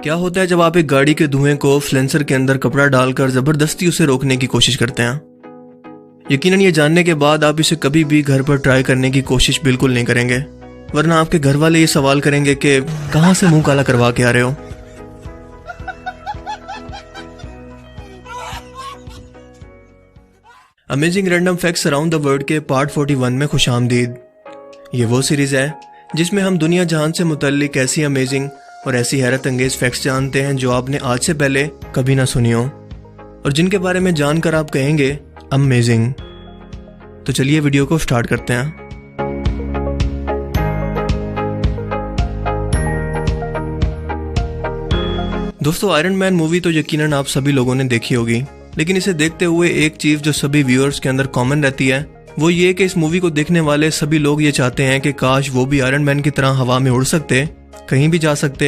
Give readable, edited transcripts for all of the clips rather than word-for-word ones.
क्या होता है जब आप एक गाड़ी के धुएं को फ्लेंसर के अंदर कपड़ा डालकर जबरदस्ती उसे रोकने की कोशिश करते हैं। यकीनन ये जानने के बाद आप इसे कभी भी घर पर ट्राई करने की कोशिश बिल्कुल नहीं करेंगे, वरना आपके घर वाले ये सवाल करेंगे कि कहां से मुंह काला करवा के आ रहे हो। Amazing random facts around the world के पार्ट 41 में खुशामदीद। ये वो सीरीज है जिसमें हम दुनिया जहान से मुतल्लिक ऐसी अमेजिंग और ऐसी हैरत अंगेज फैक्ट्स जानते हैं जो आपने आज से पहले कभी ना सुनी हो और जिनके बारे में जानकर आप कहेंगे अमेजिंग। तो चलिए वीडियो को स्टार्ट करते हैं। दोस्तों, आयरन मैन मूवी तो यकीनन आप सभी लोगों ने देखी होगी, लेकिन इसे देखते हुए एक चीज जो सभी व्यूअर्स के अंदर कॉमन रहती है वो ये कि इस मूवी को देखने वाले सभी लोग ये चाहते हैं कि काश वो भी आयरन मैन की तरह हवा में उड़ सकते, कहीं भी जा सकते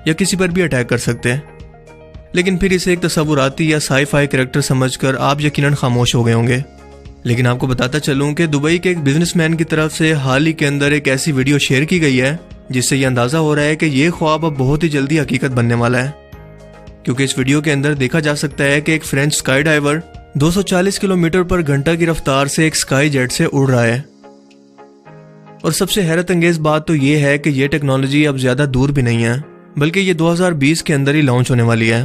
या किसी पर भी अटैक कर सकते। लेकिन फिर इसे एक तस्वुराती या साई-फाई कैरेक्टर समझकर आप यकीनन खामोश हो गए होंगे। लेकिन आपको बताता चलूं कि दुबई के एक बिजनेसमैन की तरफ से हाल ही के अंदर एक ऐसी वीडियो शेयर की गई है जिससे ये अंदाजा हो रहा है कि ये ख्वाब अब बहुत ही जल्दी हकीकत बनने वाला है, क्योंकि इस वीडियो के अंदर देखा जा सकता है कि एक फ्रेंच स्काई डाइवर 240 किलोमीटर पर घंटा की रफ्तार से एक स्काई जेट से उड़ रहा है। और सबसे हैरत अंगेज बात तो ये है कि ये टेक्नोलॉजी अब ज्यादा दूर भी नहीं है, बल्कि ये 2020 के अंदर ही लॉन्च होने वाली है।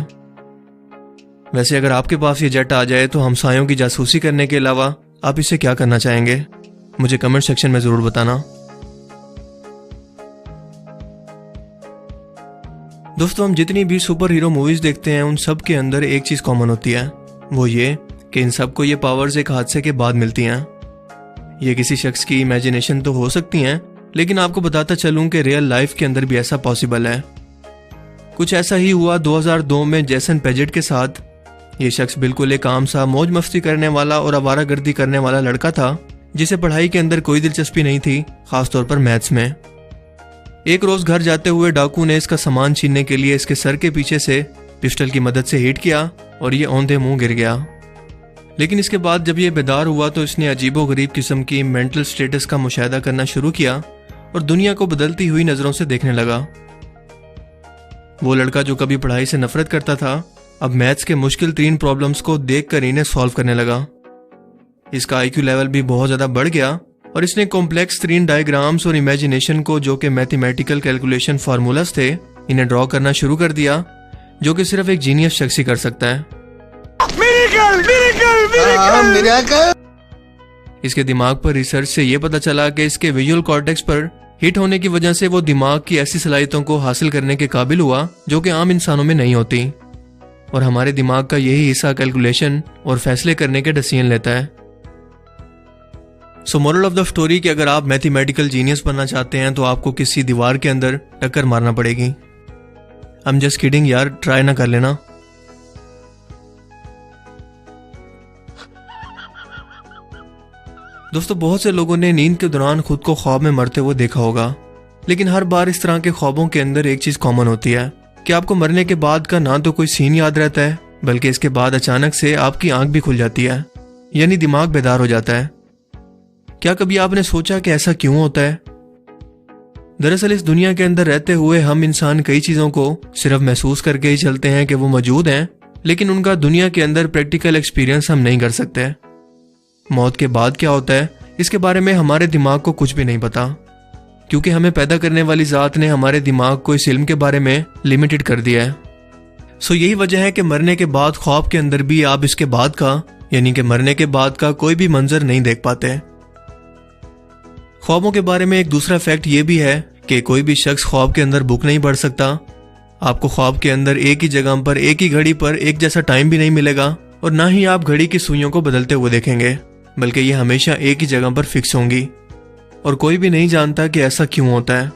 वैसे अगर आपके पास ये जेट आ जाए तो हमसायों की जासूसी करने के अलावा आप इसे क्या करना चाहेंगे, मुझे कमेंट सेक्शन में जरूर बताना। दोस्तों, हम जितनी भी सुपर हीरो मूवीज देखते हैं उन सब के अंदर एक चीज कॉमन होती है, वो ये कि इन सबको ये पावर्स एक हादसे के बाद मिलती हैं। ये किसी शख्स की इमेजिनेशन तो हो सकती हैं, लेकिन आपको बताता चलूं कि रियल लाइफ के अंदर भी ऐसा पॉसिबल है। कुछ ऐसा ही हुआ 2002 में जेसन पेजेट के साथ। ये शख्स बिल्कुल एक आम सा मौज मस्ती करने वाला और आवारागर्दी करने वाला लड़का था जिसे पढ़ाई के अंदर कोई दिलचस्पी नहीं थी, खासतौर पर मैथ्स में। एक रोज घर जाते हुए डाकू ने इसका सामान छीनने के लिए इसके सर के पीछे से पिस्टल की मदद से हिट किया और ये औंधे मुंह गिर गया। लेकिन इसके बाद जब ये बेदार हुआ तो इसने अजीबोगरीब किस्म की मेंटल स्टेटस का मुशाहिदा करना शुरू किया और दुनिया को बदलती हुई नजरों से देखने लगा। वो लड़का जो कभी पढ़ाई से नफरत करता था अब मैथ्स के मुश्किल 3 प्रॉब्लम्स को देखकर इन्हें सॉल्व करने लगा। इसका आईक्यू लेवल भी बहुत ज्यादा बढ़ गया और इसने कॉम्प्लेक्स 3 डायग्राम्स और इमेजिनेशन को, जो कि मैथमेटिकल कैलकुलेशन फार्मूलाज थे, इन्हें ड्रॉ करना शुरू कर दिया, जो कि सिर्फ एक जीनियस शख्स ही कर सकता है। इसके दिमाग पर रिसर्च से यह पता चला कि इसके विजुअल कॉर्टेक्स पर हिट होने की वजह से वो दिमाग की ऐसी सलाहियतों को हासिल करने के काबिल हुआ जो कि आम इंसानों में नहीं होती, और हमारे दिमाग का यही हिस्सा कैलकुलेशन और फैसले करने के डिसीजन लेता है। सो मोरल ऑफ द स्टोरी कि अगर आप मैथमेटिकल जीनियस बनना चाहते हैं तो आपको किसी दीवार के अंदर टक्कर मारना पड़ेगी। आई एम जस्ट किडिंग यार, ट्राई ना कर लेना। दोस्तों, बहुत से लोगों ने नींद के दौरान खुद को ख्वाब में मरते हुए देखा होगा, लेकिन हर बार इस तरह के ख्वाबों के अंदर एक चीज कॉमन होती है कि आपको मरने के बाद का ना तो कोई सीन याद रहता है, बल्कि इसके बाद अचानक से आपकी आंख भी खुल जाती है, यानी दिमाग बेदार हो जाता है। क्या कभी आपने सोचा कि ऐसा क्यों होता है? दरअसल इस दुनिया के अंदर रहते हुए हम इंसान कई चीजों को सिर्फ महसूस करके ही चलते हैं कि वो मौजूद हैं, लेकिन उनका दुनिया के अंदर प्रैक्टिकल एक्सपीरियंस हम नहीं कर सकते। मौत के बाद क्या होता है इसके बारे में हमारे दिमाग को कुछ भी नहीं पता, क्योंकि हमें पैदा करने वाली जात ने हमारे दिमाग को इस इल्म के बारे में लिमिटेड कर दिया है। सो यही वजह है कि मरने के बाद ख्वाब के अंदर भी आप इसके बाद का, यानी कि मरने के बाद का कोई भी मंजर नहीं देख पाते। ख्वाबों के बारे में एक दूसरा फैक्ट ये भी है कि कोई भी शख्स ख्वाब के अंदर बुक नहीं पढ़ सकता। आपको ख्वाब के अंदर एक ही जगह पर, एक ही घड़ी पर एक जैसा टाइम भी नहीं मिलेगा, और ना ही आप घड़ी की सुइयों को बदलते हुए देखेंगे, बल्कि ये हमेशा एक ही जगह पर फिक्स होंगी, और कोई भी नहीं जानता कि ऐसा क्यों होता है।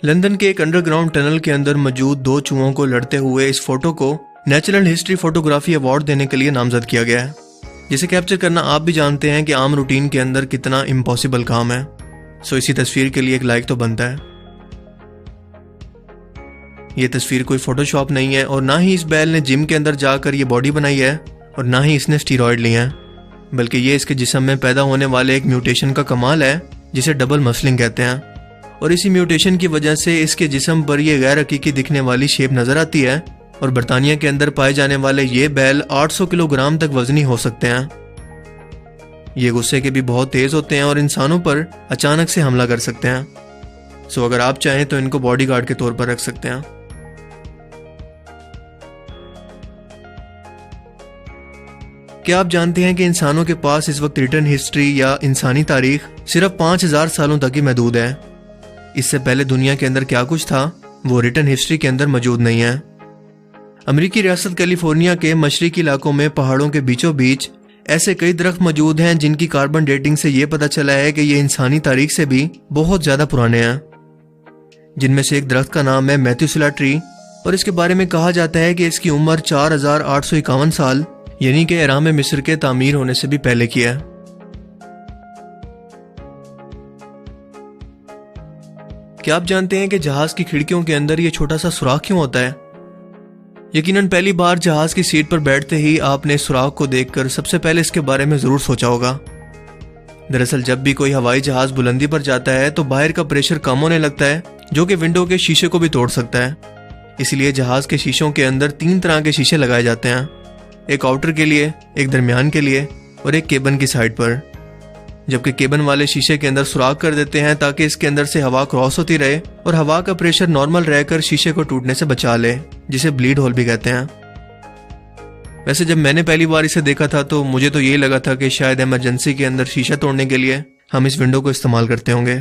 लंदन के एक अंडरग्राउंड टनल के अंदर मौजूद 2 चूहों को लड़ते हुए इस फोटो को नेचुरल हिस्ट्री फोटोग्राफी अवार्ड देने के लिए नामजद किया गया है, जिसे कैप्चर करना आप भी जानते हैं कि आम रूटीन के अंदर कितना इम्पॉसिबल काम है। सो इसी तस्वीर के लिए एक लाइक तो बनता है। ये तस्वीर कोई फोटोशॉप नहीं है, और ना ही इस बैल ने जिम के अंदर जाकर ये बॉडी बनाई है, और ना ही इसने स्टीरॉयड लिए हैं, बल्कि ये इसके जिस्म में पैदा होने वाले एक म्यूटेशन का कमाल है जिसे डबल मसलिंग कहते हैं। और इसी म्यूटेशन की वजह से इसके जिस्म पर यह गैर हकीकी दिखने वाली शेप नजर आती है और बर्तानिया के अंदर पाए जाने वाले ये बैल 800 किलोग्राम तक वजनी हो सकते हैं। ये गुस्से के भी बहुत तेज होते हैं और इंसानों पर अचानक से हमला कर सकते हैं। सो अगर आप चाहें तो इनको बॉडीगार्ड के तौर पर रख सकते हैं। क्या आप जानते हैं कि इंसानों के पास इस वक्त रिटन हिस्ट्री या इंसानी तारीख सिर्फ 5000 सालों तक ही महदूद है। इससे पहले दुनिया के अंदर क्या कुछ था वो रिटन हिस्ट्री के अंदर मौजूद नहीं है। अमेरिकी रियासत कैलिफोर्निया के मशरकी इलाकों में पहाड़ों के बीचों बीच ऐसे कई दरख्त मौजूद हैं जिनकी कार्बन डेटिंग से ये पता चला है कि ये इंसानी तारीख से भी बहुत ज्यादा पुराने हैं। जिनमें से एक दरख्त का नाम है मैथ्यूसेला ट्री और इसके बारे में कहा जाता है कि इसकी उम्र 4851 साल यानी कि एहराम मिस्र के तामीर होने से भी पहले की है। क्या आप जानते हैं कि जहाज की खिड़कियों के अंदर ये छोटा सा सुराख क्यों होता है? यकीनन पहली बार जहाज की सीट पर बैठते ही आपने सुराख को देखकर सबसे पहले इसके बारे में जरूर सोचा होगा। दरअसल जब भी कोई हवाई जहाज बुलंदी पर जाता है तो बाहर का प्रेशर कम होने लगता है जो कि विंडो के शीशे को भी तोड़ सकता है। इसलिए जहाज के शीशों के अंदर 3 तरह के शीशे लगाए जाते हैं, एक आउटर के लिए, एक दरमियान के लिए और एक केबन की साइड पर। जबकि केबन वाले शीशे के अंदर सुराख कर देते हैं ताकि इसके अंदर से हवा क्रॉस होती रहे और हवा का प्रेशर नॉर्मल रहकर शीशे को टूटने से बचा ले, जिसे ब्लीड होल भी कहते हैं। वैसे जब मैंने पहली बार इसे देखा था तो मुझे तो यही लगा था कि शायद इमरजेंसी के अंदर शीशा तोड़ने के लिए हम इस विंडो को इस्तेमाल करते होंगे।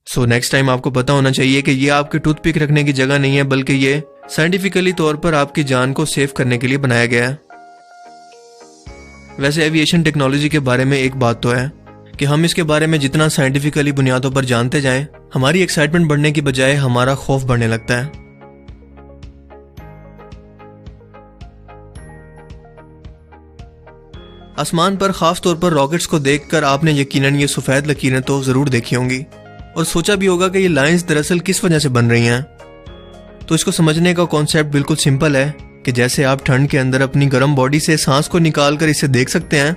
सो नेक्स्ट टाइम आपको पता होना चाहिए कि ये आपके टूथपिक रखने की जगह नहीं है, बल्कि ये साइंटिफिकली तौर पर आपकी जान को सेव करने के लिए बनाया गया है। वैसे एविएशन टेक्नोलॉजी के बारे में एक बात तो है कि हम इसके बारे में जितना साइंटिफिकली बुनियादों पर जानते जाएं, हमारी एक्साइटमेंट बढ़ने की बजाय हमारा खौफ बढ़ने लगता है। आसमान पर खास तौर पर रॉकेट्स को देखकर आपने यकीनन ये सफेद लकीरें तो जरूर देखी होंगी और सोचा भी होगा कि ये लाइंस दरअसल किस वजह से बन रही हैं। तो इसको समझने का कॉन्सेप्ट बिल्कुल सिंपल है कि जैसे आप ठंड के अंदर अपनी गर्म बॉडी से सांस को निकालकर इसे देख सकते हैं,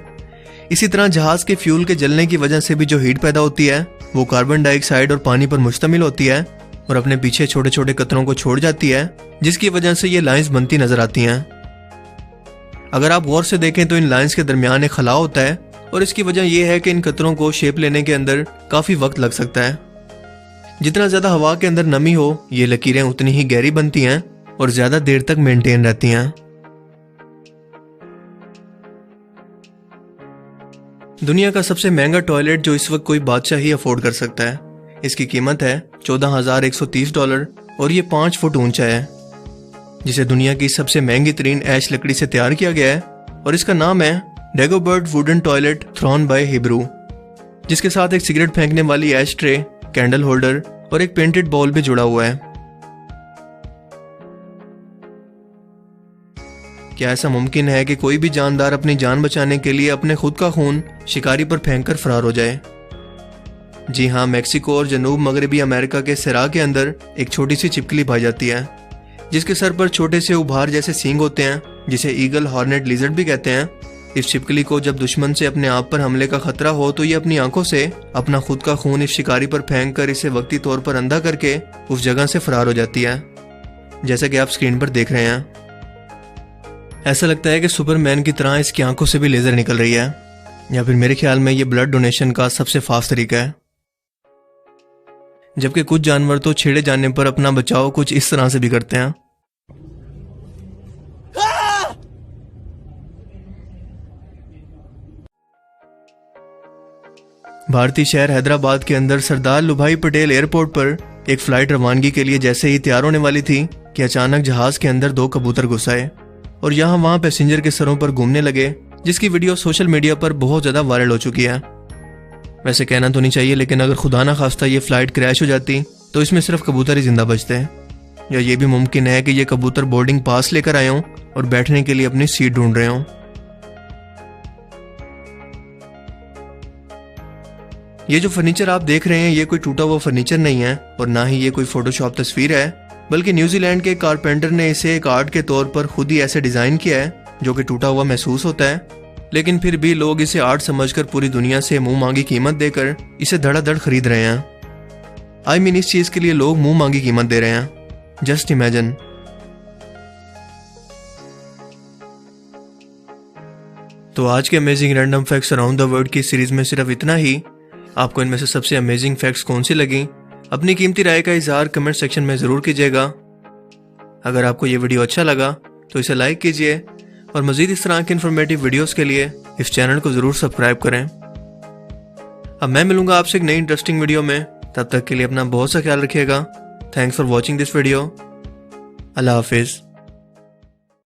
इसी तरह जहाज के फ्यूल के जलने की वजह से भी जो हीट पैदा होती है वो कार्बन डाइऑक्साइड और पानी पर मुश्तमिल होती है और अपने पीछे छोटे छोटे कतरों को छोड़ जाती है, जिसकी वजह से ये लाइंस बनती नजर आती हैं। अगर आप गौर से देखें तो इन लाइंस के दरमियान एक खला होता है और इसकी वजह यह है कि इन कतरों को शेप लेने के अंदर काफी वक्त लग सकता है। जितना ज्यादा हवा के अंदर नमी हो, ये लकीरें उतनी ही गहरी बनती हैं और ज्यादा देर तक मेंटेन रहती हैं। दुनिया का सबसे महंगा टॉयलेट जो इस वक्त कोई बादशाह ही अफोर्ड कर सकता है, इसकी कीमत है $14,130 और ये 5 फुट ऊंचा है, जिसे दुनिया की सबसे महंगी तरीन ऐश लकड़ी से तैयार किया गया है और इसका नाम है Dagobert wooden toilet throne by Hebrew, जिसके साथ एक सिगरेट फेंकने वाली ऐश ट्रे, कैंडल होल्डर और एक पेंटेड बॉल भी जुड़ा हुआ है। क्या ऐसा मुमकिन है कि कोई भी जानदार अपनी जान बचाने के लिए अपने खुद का खून शिकारी पर फेंककर फरार हो जाए? जी हाँ, मैक्सिको और जनूब मगरबी अमेरिका के सिरा के अंदर एक छोटी सी छिपकली पाई जाती है, जिसके सर पर छोटे से उभार जैसे सींग होते हैं, जिसे ईगल हॉर्नेट लिजर्ड भी कहते हैं। इस छिपकली को जब दुश्मन से अपने आप पर हमले का खतरा हो तो ये अपनी आंखों से अपना खुद का खून इस शिकारी पर फेंक कर इसे वक्ती तौर पर अंधा करके उस जगह से फरार हो जाती है, जैसा कि आप स्क्रीन पर देख रहे हैं। ऐसा लगता है कि सुपरमैन की तरह इसकी आंखों से भी लेजर निकल रही है, या फिर मेरे ख्याल में ये ब्लड डोनेशन का सबसे फास्ट तरीका है। जबकि कुछ जानवर तो छेड़े जाने पर अपना बचाव कुछ इस तरह से भी करते हैं। भारतीय शहर हैदराबाद के अंदर सरदार वल्लभभाई पटेल एयरपोर्ट पर एक फ्लाइट रवानगी के लिए जैसे ही तैयार होने वाली थी कि अचानक जहाज के अंदर 2 कबूतर घुस आए और यहाँ वहाँ पैसेंजर के सरों पर घूमने लगे, जिसकी वीडियो सोशल मीडिया पर बहुत ज्यादा वायरल हो चुकी है। वैसे कहना तो नहीं चाहिए, लेकिन अगर खुदा ना खास्ता ये फ्लाइट क्रैश हो जाती तो इसमें सिर्फ कबूतर ही जिंदा बचते हैं, या ये भी मुमकिन है कि ये कबूतर बोर्डिंग पास लेकर आए हों और बैठने के लिए अपनी सीट ढूंढ रहे हों। ये जो फर्नीचर आप देख रहे हैं ये कोई टूटा हुआ फर्नीचर नहीं है और ना ही ये कोई फोटोशॉप तस्वीर है, बल्कि न्यूजीलैंड के कारपेंटर ने इसे एक आर्ट के तौर पर खुद ही ऐसे डिजाइन किया है जो कि टूटा हुआ महसूस होता है, लेकिन फिर भी लोग इसे आर्ट समझकर पूरी दुनिया से मुंह मांगी कीमत देकर इसे धड़ाधड़ खरीद रहे हैं। आई मीन इस चीज के लिए लोग मुंह मांगी कीमत दे रहे हैं। Just imagine. तो आज के amazing random facts around the world की सीरीज में सिर्फ इतना ही। आपको इनमें से सबसे अमेजिंग फैक्ट्स कौन सी लगी, अपनी कीमती राय का इजहार कमेंट सेक्शन में जरूर कीजिएगा। अगर आपको ये वीडियो अच्छा लगा तो इसे लाइक कीजिए और मजीद इस तरह के इन्फॉर्मेटिव वीडियोस के लिए इस चैनल को जरूर सब्सक्राइब करें। अब मैं मिलूंगा आपसे एक नई इंटरेस्टिंग वीडियो में। तब तक के लिए अपना बहुत सा ख्याल रखिएगा। Thanks for watching this video. Allah Hafiz.